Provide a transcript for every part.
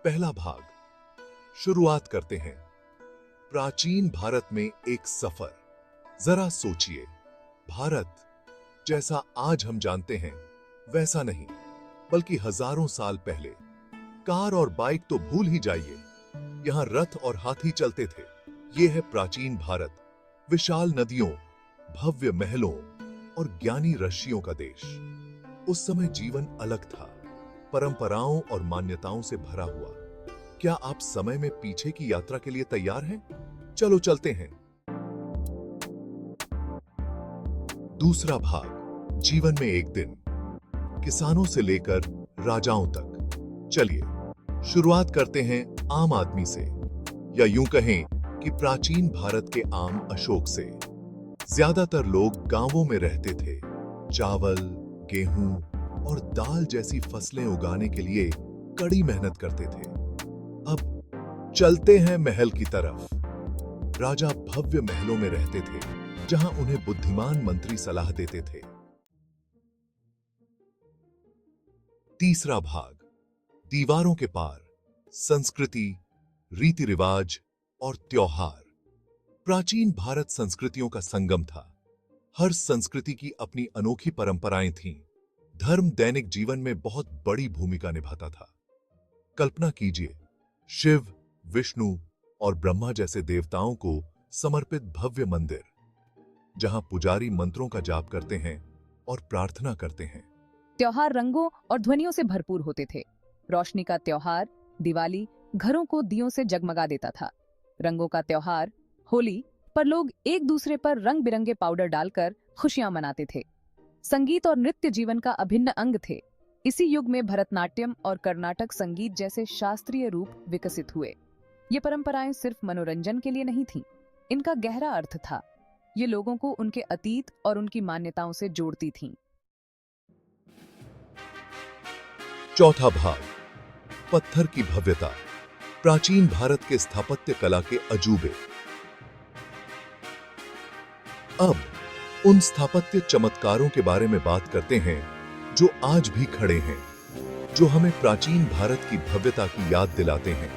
पहला भाग। शुरुआत करते हैं। प्राचीन भारत में एक सफर। जरा सोचिए, भारत जैसा आज हम जानते हैं वैसा नहीं, बल्कि हजारों साल पहले। कार और बाइक तो भूल ही जाइए, यहां रथ और हाथी चलते थे। यह है प्राचीन भारत, विशाल नदियों, भव्य महलों और ज्ञानी ऋषियों का देश। उस समय जीवन अलग था, परंपराओं और मान्यताओं से भरा हुआ। क्या आप समय में पीछे की यात्रा के लिए तैयार हैं? चलो चलते हैं। दूसरा भाग, जीवन में एक दिन। किसानों से लेकर राजाओं तक। चलिए शुरुआत करते हैं आम आदमी से, या यूं कहें कि प्राचीन भारत के आम अशोक से। ज्यादातर लोग गांवों में रहते थे। चावल, गेहूं और दाल जैसी फसलें उगाने के लिए कड़ी मेहनत करते थे। अब चलते हैं महल की तरफ। राजा भव्य महलों में रहते थे, जहां उन्हें बुद्धिमान मंत्री सलाह देते थे। तीसरा भाग, दीवारों के पार। संस्कृति, रीति रिवाज और त्योहार। प्राचीन भारत संस्कृतियों का संगम था। हर संस्कृति की अपनी अनोखी परंपराएं थीं। धर्म दैनिक जीवन में बहुत बड़ी भूमिका निभाता था। कल्पना कीजिए, शिव, विष्णु और ब्रह्मा जैसे देवताओं को समर्पित भव्य मंदिर, जहां पुजारी मंत्रों का जाप करते हैं और प्रार्थना करते हैं। त्योहार रंगों और ध्वनियों से भरपूर होते थे। रोशनी का त्योहार दिवाली घरों को दियों से जगमगा देता था। रंगों का त्योहार होली पर लोग एक दूसरे पर रंग बिरंगे पाउडर डालकर खुशियां मनाते थे। संगीत और नृत्य जीवन का अभिन्न अंग थे। इसी युग में भरतनाट्यम और कर्नाटक संगीत जैसे शास्त्रीय रूप विकसित हुए। ये परंपराएं सिर्फ मनोरंजन के लिए नहीं थीं, इनका गहरा अर्थ था। ये लोगों को उनके अतीत और उनकी मान्यताओं से जोड़ती थीं। चौथा भाग, पत्थर की भव्यता। प्राचीन भारत के स्थापत्य कला के अजूबे। अब उन स्थापत्य चमत्कारों के बारे में बात करते हैं जो आज भी खड़े हैं, जो हमें प्राचीन भारत की भव्यता की याद दिलाते हैं।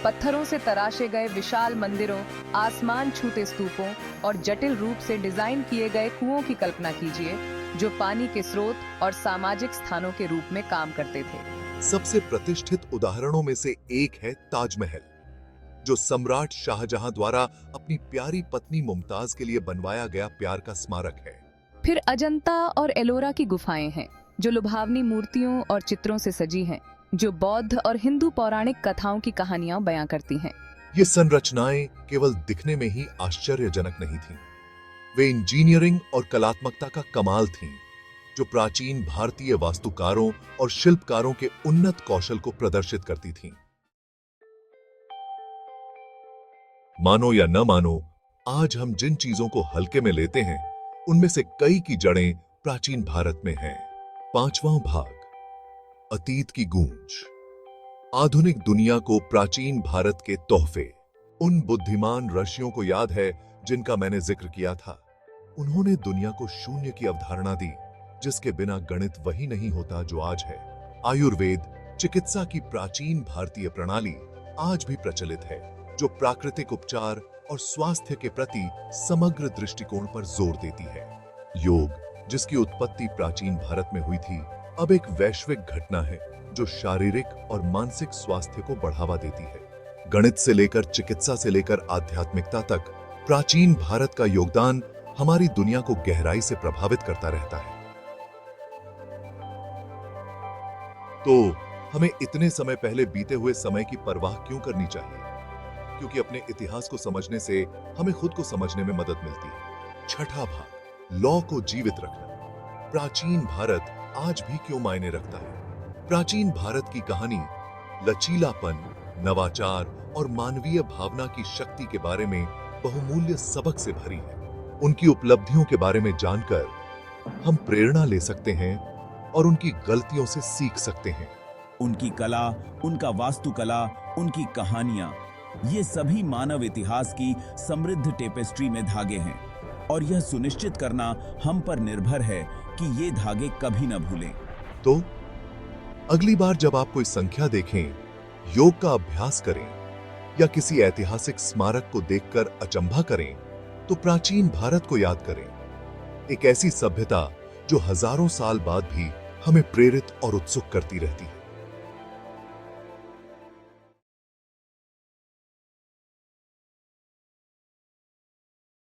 पत्थरों से तराशे गए विशाल मंदिरों, आसमान छूते स्तूपों और जटिल रूप से डिजाइन किए गए कुओं की कल्पना कीजिए, जो पानी के स्रोत और सामाजिक स्थानों के रूप में काम करते थे। सबसे प्रतिष्ठित उदाहरणों में से एक है ताजमहल, जो सम्राट शाहजहां द्वारा अपनी प्यारी पत्नी मुमताज के लिए बनवाया गया प्यार का स्मारक है। फिर अजंता और एलोरा की गुफाएं हैं, जो लुभावनी मूर्तियों और चित्रों से सजी हैं, जो बौद्ध और हिंदू पौराणिक कथाओं की कहानियां बयां करती हैं। ये संरचनाएं केवल दिखने में ही आश्चर्यजनक नहीं थीं, वे इंजीनियरिंग और कलात्मकता का कमाल थीं, जो प्राचीन भारतीय वास्तुकारों और शिल्पकारों के उन्नत कौशल को प्रदर्शित करती थीं। मानो या न मानो, आज हम जिन चीजों को हल्के में लेते हैं, उनमें से कई की जड़ें प्राचीन भारत में हैं। पांचवां भाग, अतीत की गूंज। आधुनिक दुनिया को प्राचीन भारत के तोहफे। उन बुद्धिमान ऋषियों को याद है जिनका मैंने जिक्र किया था। उन्होंने दुनिया को शून्य की अवधारणा दी, जिसके बिना गणित वही नहीं होता जो आज है। आयुर्वेद, चिकित्सा की प्राचीन भारतीय प्रणाली आज भी प्रचलित है, जो प्राकृतिक उपचार और स्वास्थ्य के प्रति समग्र दृष्टिकोण पर जोर देती है। योग, जिसकी उत्पत्ति प्राचीन भारत में हुई थी, अब एक वैश्विक घटना है जो शारीरिक और मानसिक स्वास्थ्य को बढ़ावा देती है। गणित से लेकर चिकित्सा से लेकर आध्यात्मिकता तक प्राचीन भारत का योगदान हमारी दुनिया को गहराई से प्रभावित करता रहता है। तो हमें इतने समय पहले बीते हुए समय की परवाह क्यों करनी चाहिए? क्योंकि अपने इतिहास को समझने से हमें खुद को समझने में मदद मिलती है। छठा भाग, लौ को जीवित रखना। प्राचीन भारत आज भी क्यों मायने रखता है? प्राचीन भारत की कहानी लचीलापन, नवाचार और मानवीय भावना की शक्ति के बारे में बहुमूल्य सबक से भरी है। उनकी उपलब्धियों के बारे में जानकर हम प्रेरणा ले सकते हैं और उनकी गलतियों से सीख सकते हैं। उनकी कला, उनका वास्तुकला, उनकी कहानियां, ये सभी मानव इतिहास की समृद्ध टेपेस्ट्री में धागे हैं, और यह सुनिश्चित करना हम पर निर्भर है कि ये धागे कभी न भूलें। तो अगली बार जब आप कोई संख्या देखें योग का अभ्यास करें या किसी ऐतिहासिक स्मारक को देखकर अचंभा करें, तो प्राचीन भारत को याद करें। एक ऐसी सभ्यता जो हजारों साल बाद भी हमें प्रेरित और उत्सुक करती रहती है।